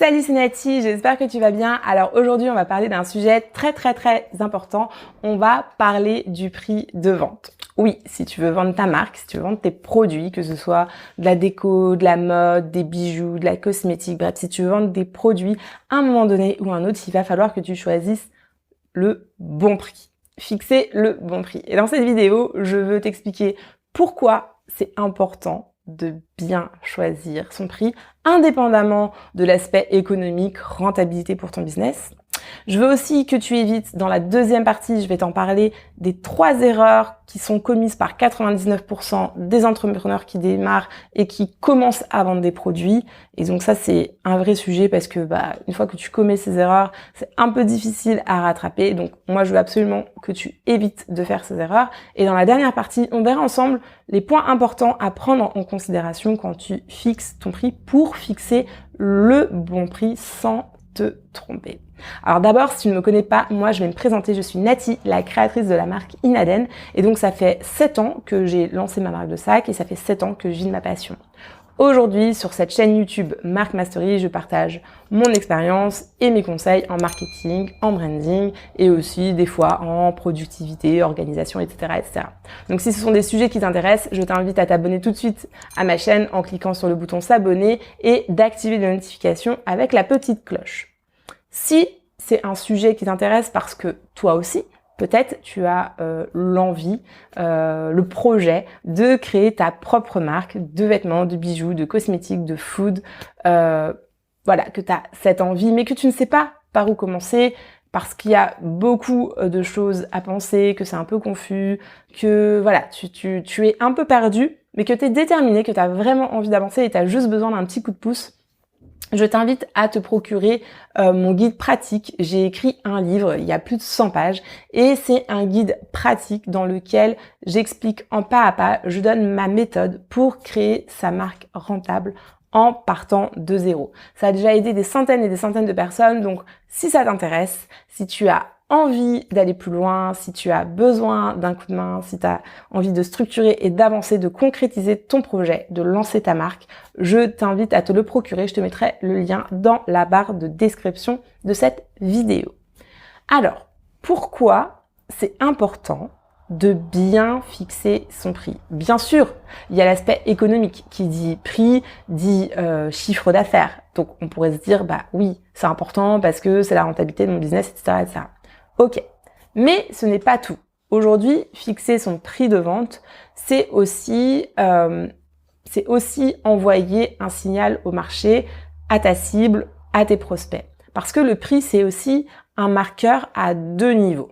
Salut, c'est Nati, j'espère que tu vas bien. Alors aujourd'hui, on va parler d'un sujet très important. On va parler du prix de vente. Oui, si tu veux vendre ta marque, si tu veux vendre tes produits, que ce soit de la déco, de la mode, des bijoux, de la cosmétique, bref, si tu veux vendre des produits, à un moment donné ou un autre, il va falloir que tu choisisses le bon prix. Fixer le bon prix. Et dans cette vidéo, je veux t'expliquer pourquoi c'est important de bien choisir son prix, indépendamment de l'aspect économique, rentabilité pour ton business. Je veux aussi que tu évites, dans la deuxième partie, je vais t'en parler des 3 erreurs qui sont commises par 99% des entrepreneurs qui démarrent et qui commencent à vendre des produits. Et donc ça, c'est un vrai sujet parce que une fois que tu commets ces erreurs, c'est un peu difficile à rattraper. Donc moi, je veux absolument que tu évites de faire ces erreurs. Et dans la dernière partie, on verra ensemble les points importants à prendre en considération quand tu fixes ton prix pour fixer le bon prix sans te tromper. Alors d'abord, si tu ne me connais pas, moi je vais me présenter, je suis Nati, la créatrice de la marque Inaden, et donc ça fait 7 ans que j'ai lancé ma marque de sac et ça fait 7 ans que je vis de ma passion. Aujourd'hui, sur cette chaîne YouTube Marque Mastery, je partage mon expérience et mes conseils en marketing, en branding et aussi des fois en productivité, organisation, etc. Donc si ce sont des sujets qui t'intéressent, je t'invite à t'abonner tout de suite à ma chaîne en cliquant sur le bouton s'abonner et d'activer les notifications avec la petite cloche. Si c'est un sujet qui t'intéresse parce que toi aussi, peut-être tu as l'envie, le projet de créer ta propre marque de vêtements, de bijoux, de cosmétiques, de food, que tu as cette envie, mais que tu ne sais pas par où commencer, parce qu'il y a beaucoup de choses à penser, que c'est un peu confus, que tu es un peu perdu, mais que tu es déterminé, que tu as vraiment envie d'avancer et tu as juste besoin d'un petit coup de pouce. Je t'invite à te procurer mon guide pratique. J'ai écrit un livre, il y a plus de 100 pages, et c'est un guide pratique dans lequel j'explique en pas à pas, je donne ma méthode pour créer sa marque rentable en partant de zéro. Ça a déjà aidé des centaines et des centaines de personnes, donc si ça t'intéresse, si tu as envie d'aller plus loin, si tu as besoin d'un coup de main, si tu as envie de structurer et d'avancer, de concrétiser ton projet, de lancer ta marque, je t'invite à te le procurer. Je te mettrai le lien dans la barre de description de cette vidéo. Alors, pourquoi c'est important de bien fixer son prix? Bien sûr, il y a l'aspect économique qui dit prix, dit chiffre d'affaires. Donc on pourrait se dire, oui, c'est important parce que c'est la rentabilité de mon business, etc. Ok, mais ce n'est pas tout. Aujourd'hui, fixer son prix de vente, c'est aussi envoyer un signal au marché, à ta cible, à tes prospects. Parce que le prix, c'est aussi un marqueur à 2 niveaux.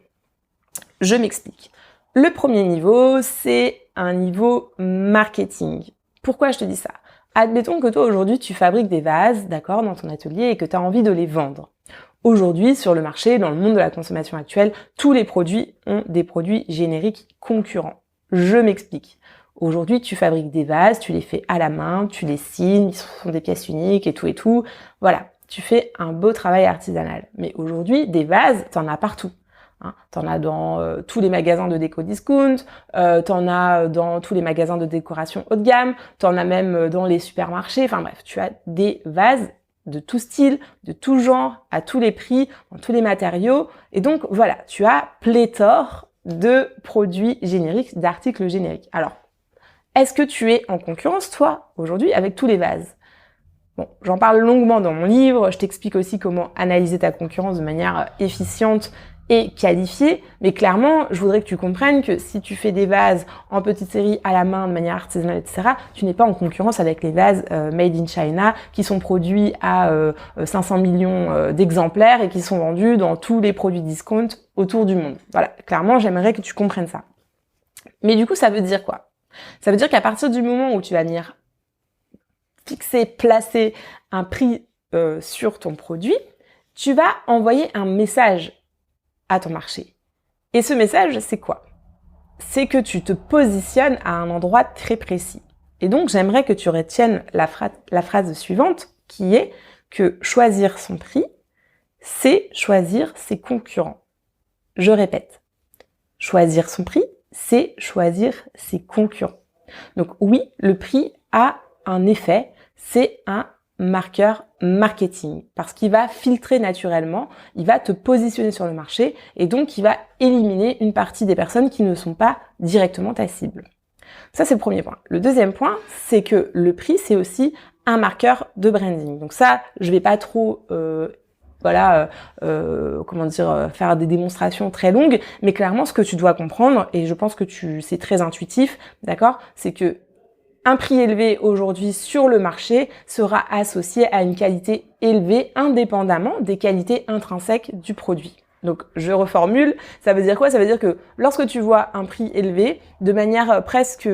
Je m'explique. Le premier niveau, c'est un niveau marketing. Pourquoi je te dis ça? Admettons que toi, aujourd'hui, tu fabriques des vases, d'accord, dans ton atelier et que tu as envie de les vendre. Aujourd'hui, sur le marché, dans le monde de la consommation actuelle, tous les produits ont des produits génériques concurrents. Je m'explique. Aujourd'hui, tu fabriques des vases, tu les fais à la main, tu les signes, ce sont des pièces uniques et tout. Voilà, tu fais un beau travail artisanal. Mais aujourd'hui, des vases, t'en as partout. T'en as dans tous les magasins de déco discount, t'en as dans tous les magasins de décoration haut de gamme, t'en as même dans les supermarchés. Enfin bref, tu as des vases de tout style, de tout genre, à tous les prix, dans tous les matériaux. Et donc voilà, tu as pléthore de produits génériques, d'articles génériques. Alors, est-ce que tu es en concurrence, toi, aujourd'hui, avec tous les vases? Bon, j'en parle longuement dans mon livre, je t'explique aussi comment analyser ta concurrence de manière efficiente et qualifiée, mais clairement, je voudrais que tu comprennes que si tu fais des vases en petite série à la main, de manière artisanale, etc., tu n'es pas en concurrence avec les vases made in China qui sont produits à 500 millions d'exemplaires et qui sont vendus dans tous les produits discount autour du monde. Voilà, clairement, j'aimerais que tu comprennes ça. Mais du coup, ça veut dire quoi? Ça veut dire qu'à partir du moment où tu vas venir fixer, placer un prix sur ton produit, tu vas envoyer un message à ton marché. Et ce message, c'est quoi? C'est que tu te positionnes à un endroit très précis. Et donc, j'aimerais que tu retiennes la phrase suivante, qui est que choisir son prix, c'est choisir ses concurrents. Je répète, choisir son prix, c'est choisir ses concurrents. Donc oui, le prix a un effet, c'est un marqueur marketing parce qu'il va filtrer naturellement, il va te positionner sur le marché et donc il va éliminer une partie des personnes qui ne sont pas directement ta cible. Ça, c'est le premier point. Le deuxième point, c'est que le prix, c'est aussi un marqueur de branding. Donc ça, je vais pas trop faire des démonstrations très longues, mais clairement, ce que tu dois comprendre, et je pense que c'est très intuitif, d'accord, c'est que un prix élevé aujourd'hui sur le marché sera associé à une qualité élevée indépendamment des qualités intrinsèques du produit. Donc, je reformule, ça veut dire quoi? Ça veut dire que lorsque tu vois un prix élevé, de manière presque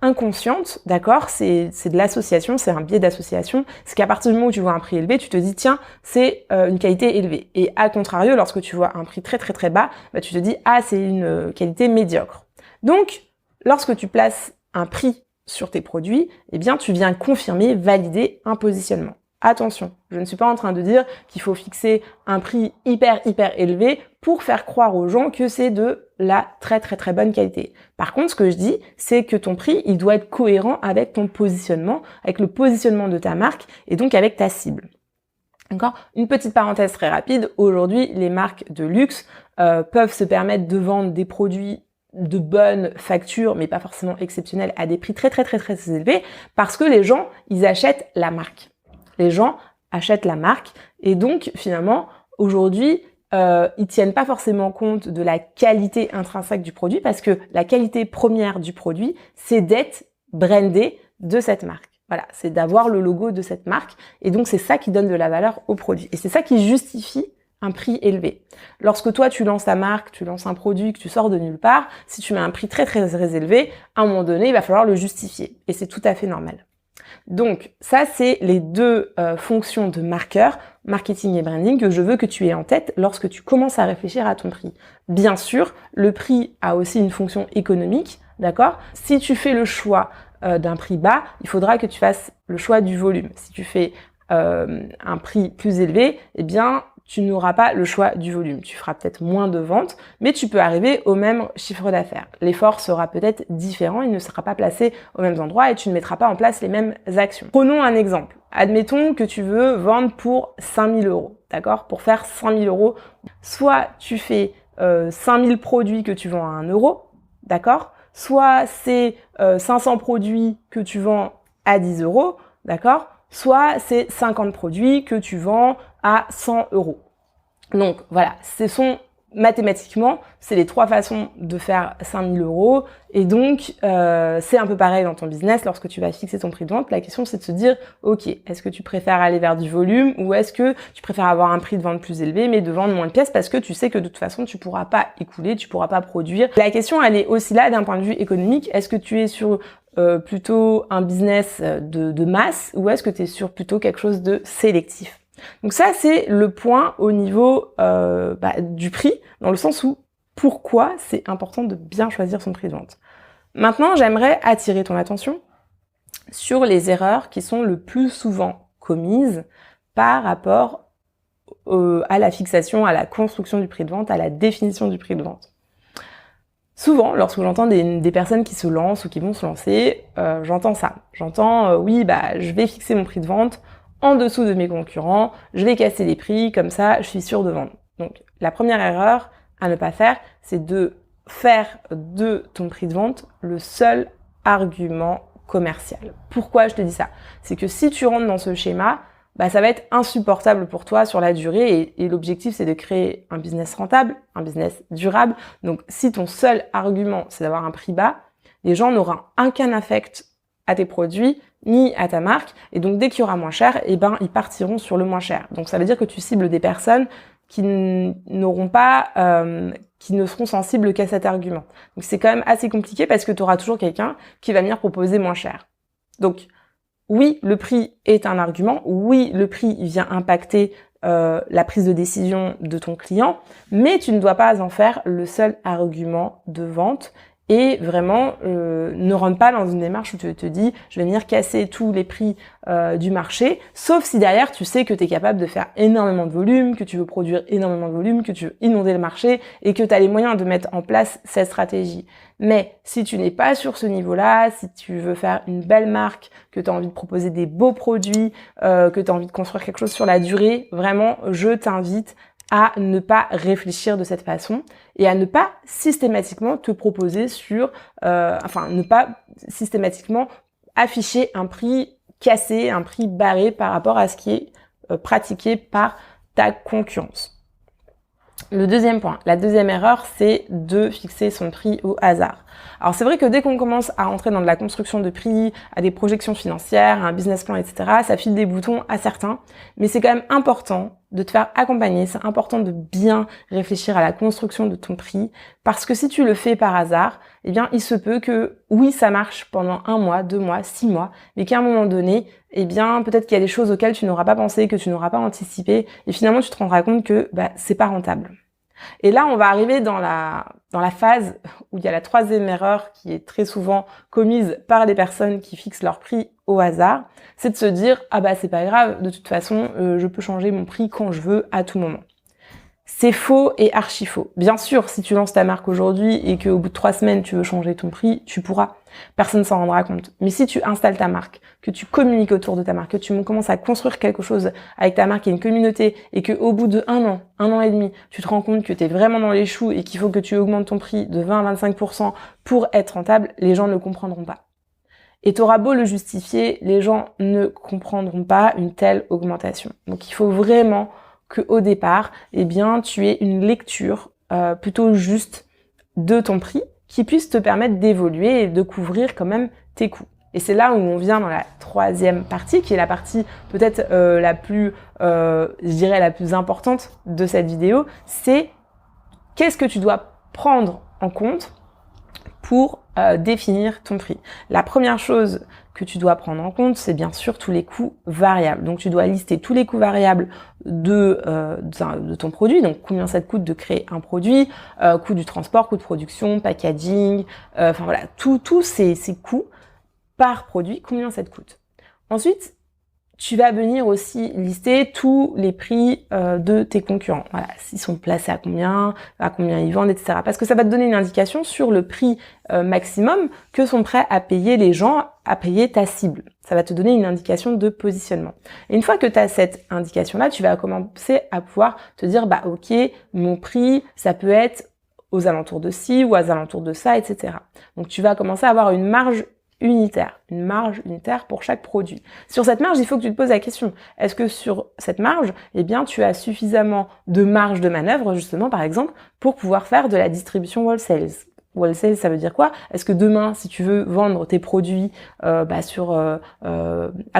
inconsciente, d'accord, c'est de l'association, c'est un biais d'association, c'est qu'à partir du moment où tu vois un prix élevé, tu te dis, tiens, c'est une qualité élevée. Et à contrario, lorsque tu vois un prix très très très bas, bah, tu te dis, ah, c'est une qualité médiocre. Donc, lorsque tu places un prix sur tes produits, eh bien, tu viens confirmer, valider un positionnement. Attention, je ne suis pas en train de dire qu'il faut fixer un prix hyper élevé pour faire croire aux gens que c'est de la très très bonne qualité. Par contre, ce que je dis, c'est que ton prix, il doit être cohérent avec ton positionnement, avec le positionnement de ta marque et donc avec ta cible. D'accord ? Une petite parenthèse très rapide. Aujourd'hui, les marques de luxe peuvent se permettre de vendre des produits de bonne facture, mais pas forcément exceptionnels, à des prix très élevés, parce que les gens, ils achètent la marque. Les gens achètent la marque, et donc finalement, aujourd'hui, ils tiennent pas forcément compte de la qualité intrinsèque du produit, parce que la qualité première du produit, c'est d'être brandé de cette marque. Voilà, c'est d'avoir le logo de cette marque, et donc c'est ça qui donne de la valeur au produit. Et c'est ça qui justifie un prix élevé. Lorsque toi, tu lances ta marque, tu lances un produit que tu sors de nulle part, si tu mets un prix très élevé, à un moment donné, il va falloir le justifier. Et c'est tout à fait normal. Donc, ça, c'est les deux fonctions de marqueur, marketing et branding, que je veux que tu aies en tête lorsque tu commences à réfléchir à ton prix. Bien sûr, le prix a aussi une fonction économique, d'accord ? Si tu fais le choix d'un prix bas, il faudra que tu fasses le choix du volume. Si tu fais un prix plus élevé, eh bien, tu n'auras pas le choix du volume. Tu feras peut-être moins de ventes, mais tu peux arriver au même chiffre d'affaires. L'effort sera peut-être différent, il ne sera pas placé aux mêmes endroits et tu ne mettras pas en place les mêmes actions. Prenons un exemple. Admettons que tu veux vendre pour 5 000 €, d'accord ? Pour faire 5 000 €, soit tu fais 5 000 produits que tu vends à 1 €, d'accord ? Soit c'est 500 produits que tu vends à 10 €, d'accord ? Soit c'est 50 produits que tu vends à 100 €. Donc voilà, ce sont mathématiquement, c'est les trois façons de faire 5 000 € et donc c'est un peu pareil dans ton business lorsque tu vas fixer ton prix de vente. La question c'est de se dire, ok, est-ce que tu préfères aller vers du volume ou est-ce que tu préfères avoir un prix de vente plus élevé mais de vendre moins de pièces parce que tu sais que de toute façon tu pourras pas écouler, tu pourras pas produire. La question elle est aussi là d'un point de vue économique, est-ce que tu es sur plutôt un business de masse ou est-ce que tu es sur plutôt quelque chose de sélectif? Donc ça, c'est le point au niveau du prix, dans le sens où pourquoi c'est important de bien choisir son prix de vente. Maintenant, j'aimerais attirer ton attention sur les erreurs qui sont le plus souvent commises par rapport à la fixation, à la construction du prix de vente, à la définition du prix de vente. Souvent, lorsque j'entends des personnes qui se lancent ou qui vont se lancer, j'entends ça. J'entends, je vais fixer mon prix de vente en dessous de mes concurrents, je vais casser les prix, comme ça, je suis sûre de vendre. Donc, la première erreur à ne pas faire, c'est de faire de ton prix de vente le seul argument commercial. Pourquoi je te dis ça? C'est que si tu rentres dans ce schéma, ça va être insupportable pour toi sur la durée et l'objectif, c'est de créer un business rentable, un business durable. Donc, si ton seul argument, c'est d'avoir un prix bas, les gens n'auront aucun affect à tes produits, ni à ta marque, et donc dès qu'il y aura moins cher, ils partiront sur le moins cher. Donc ça veut dire que tu cibles des personnes qui n'auront pas, qui ne seront sensibles qu'à cet argument. Donc c'est quand même assez compliqué parce que tu auras toujours quelqu'un qui va venir proposer moins cher. Donc oui, le prix est un argument, oui, le prix vient impacter la prise de décision de ton client, mais tu ne dois pas en faire le seul argument de vente Et vraiment, ne rentre pas dans une démarche où tu te dis je vais venir casser tous les prix du marché, sauf si derrière tu sais que tu es capable de faire énormément de volume, que tu veux produire énormément de volume, que tu veux inonder le marché et que tu as les moyens de mettre en place cette stratégie. Mais si tu n'es pas sur ce niveau-là, si tu veux faire une belle marque, que tu as envie de proposer des beaux produits, que tu as envie de construire quelque chose sur la durée, vraiment, je t'invite à ne pas réfléchir de cette façon et à ne pas systématiquement te proposer ne pas systématiquement afficher un prix cassé, un prix barré par rapport à ce qui est pratiqué par ta concurrence. Le deuxième point, la deuxième erreur, c'est de fixer son prix au hasard. Alors c'est vrai que dès qu'on commence à rentrer dans de la construction de prix, à des projections financières, à un business plan, etc., ça file des boutons à certains, mais c'est quand même important de te faire accompagner, c'est important de bien réfléchir à la construction de ton prix, parce que si tu le fais par hasard, eh bien il se peut que oui ça marche pendant 1 mois, 2 mois, 6 mois, mais qu'à un moment donné, eh bien peut-être qu'il y a des choses auxquelles tu n'auras pas pensé, que tu n'auras pas anticipé, et finalement tu te rendras compte que c'est pas rentable. Et là, on va arriver dans la phase où il y a la troisième erreur qui est très souvent commise par les personnes qui fixent leur prix au hasard, c'est de se dire c'est pas grave, de toute façon, je peux changer mon prix quand je veux, à tout moment. C'est faux et archi faux. Bien sûr, si tu lances ta marque aujourd'hui et qu'au bout de 3 semaines, tu veux changer ton prix, tu pourras. Personne ne s'en rendra compte. Mais si tu installes ta marque, que tu communiques autour de ta marque, que tu commences à construire quelque chose avec ta marque et une communauté, et qu'au bout de 1 an et demi, tu te rends compte que tu es vraiment dans les choux et qu'il faut que tu augmentes ton prix de 20 à 25% pour être rentable, les gens ne comprendront pas. Et t'auras beau le justifier, les gens ne comprendront pas une telle augmentation. Donc il faut vraiment qu'au départ, tu aies une lecture plutôt juste de ton prix qui puisse te permettre d'évoluer et de couvrir quand même tes coûts. Et c'est là où on vient dans la troisième partie, qui est la partie peut-être la plus importante de cette vidéo, c'est qu'est-ce que tu dois prendre en compte pour définir ton prix. La première chose que tu dois prendre en compte, c'est bien sûr tous les coûts variables. Donc tu dois lister tous les coûts variables de ton produit, donc combien ça te coûte de créer un produit, coût du transport, coût de production, packaging, tous ces coûts par produit, combien ça te coûte. Ensuite, tu vas venir aussi lister tous les prix de tes concurrents. Voilà, s'ils sont placés à combien ils vendent, etc. Parce que ça va te donner une indication sur le prix maximum que sont prêts à payer les gens, à payer ta cible. Ça va te donner une indication de positionnement. Et une fois que tu as cette indication-là, tu vas commencer à pouvoir te dire, ok, mon prix, ça peut être aux alentours de ci ou aux alentours de ça, etc. Donc tu vas commencer à avoir une marge unitaire pour chaque produit. Sur cette marge, il faut que tu te poses la question, est-ce que sur cette marge, tu as suffisamment de marge de manœuvre, justement, par exemple, pour pouvoir faire de la distribution wholesale. Wholesale, ça veut dire quoi? Est-ce que demain, si tu veux vendre tes produits à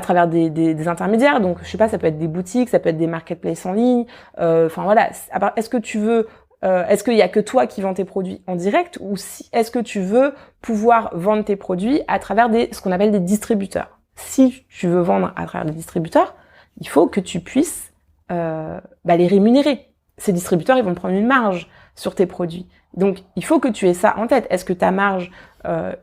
travers des intermédiaires, donc je sais pas, ça peut être des boutiques, ça peut être des marketplaces en ligne, est-ce que tu veux est-ce qu'il y a que toi qui vends tes produits en direct ou est-ce que tu veux pouvoir vendre tes produits à travers ce qu'on appelle des distributeurs? Si tu veux vendre à travers des distributeurs, il faut que tu puisses les rémunérer. Ces distributeurs, ils vont prendre une marge sur tes produits. Donc, il faut que tu aies ça en tête. Est-ce que ta marge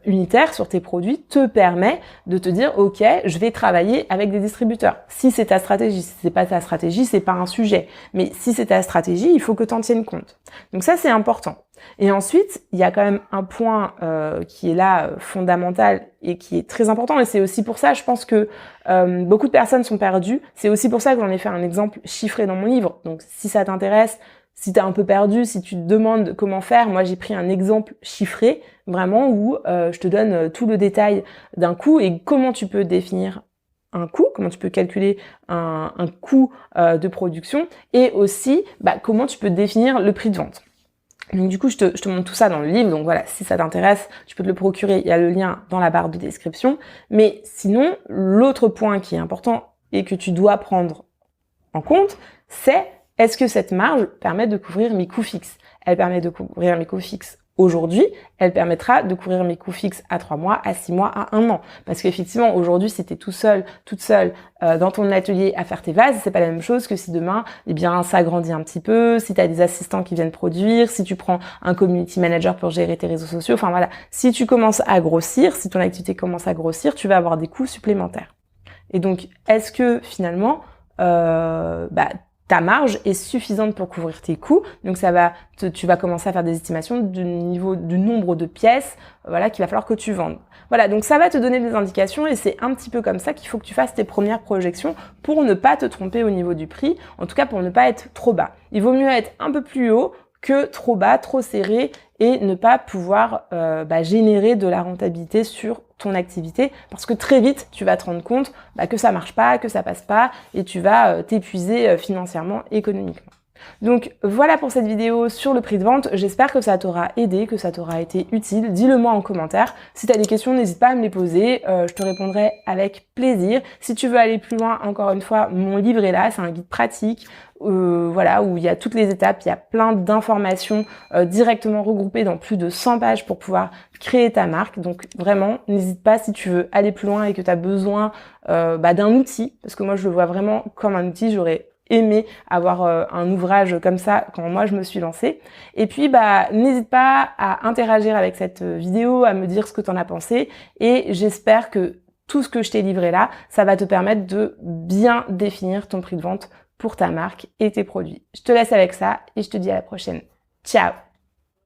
unitaire sur tes produits te permet de te dire, ok, je vais travailler avec des distributeurs. Si c'est ta stratégie, si c'est pas ta stratégie, c'est pas un sujet. Mais si c'est ta stratégie, il faut que tu en tiennes compte. Donc ça, c'est important. Et ensuite, il y a quand même un point qui est là fondamental et qui est très important. Et c'est aussi pour ça, je pense que beaucoup de personnes sont perdues. C'est aussi pour ça que j'en ai fait un exemple chiffré dans mon livre. Donc, si ça t'intéresse, si t'es un peu perdu, si tu te demandes comment faire, moi j'ai pris un exemple chiffré, vraiment, où je te donne tout le détail d'un coût et comment tu peux définir un coût, comment tu peux calculer un coût de production et aussi comment tu peux définir le prix de vente. Donc du coup, je te montre tout ça dans le livre, donc voilà, si ça t'intéresse, tu peux te le procurer, il y a le lien dans la barre de description. Mais sinon, l'autre point qui est important et que tu dois prendre en compte, c'est est-ce que cette marge permet de couvrir mes coûts fixes? Elle permet de couvrir mes coûts fixes aujourd'hui, elle permettra de couvrir mes coûts fixes à 3 mois, à 6 mois, à 1 an. Parce qu'effectivement, aujourd'hui, si tu es toute seule dans ton atelier à faire tes vases, c'est pas la même chose que si demain, eh bien, ça grandit un petit peu, si tu as des assistants qui viennent produire, si tu prends un community manager pour gérer tes réseaux sociaux. Enfin voilà, si tu commences à grossir, si ton activité commence à grossir, tu vas avoir des coûts supplémentaires. Et donc, est-ce que finalement, ta marge est suffisante pour couvrir tes coûts? Donc tu vas commencer à faire des estimations du nombre de pièces, voilà, qu'il va falloir que tu vendes. Voilà, donc ça va te donner des indications et c'est un petit peu comme ça qu'il faut que tu fasses tes premières projections pour ne pas te tromper au niveau du prix, en tout cas pour ne pas être trop bas. Il vaut mieux être un peu plus haut que trop bas, trop serré et ne pas pouvoir générer de la rentabilité sur ton activité parce que très vite tu vas te rendre compte que ça marche pas, que ça passe pas et tu vas t'épuiser financièrement, économiquement. Donc voilà pour cette vidéo sur le prix de vente, j'espère que ça t'aura aidé, que ça t'aura été utile, dis-le moi en commentaire. Si tu as des questions, n'hésite pas à me les poser, je te répondrai avec plaisir. Si tu veux aller plus loin, encore une fois, mon livre est là, c'est un guide pratique, voilà, où il y a toutes les étapes, il y a plein d'informations directement regroupées dans plus de 100 pages pour pouvoir créer ta marque. Donc vraiment, n'hésite pas si tu veux aller plus loin et que tu as besoin d'un outil, parce que moi je le vois vraiment comme un outil, j'aurais aimé avoir un ouvrage comme ça quand moi je me suis lancée. Et puis n'hésite pas à interagir avec cette vidéo, à me dire ce que tu en as pensé et j'espère que tout ce que je t'ai livré là, ça va te permettre de bien définir ton prix de vente pour ta marque et tes produits. Je te laisse avec ça et je te dis à la prochaine. Ciao!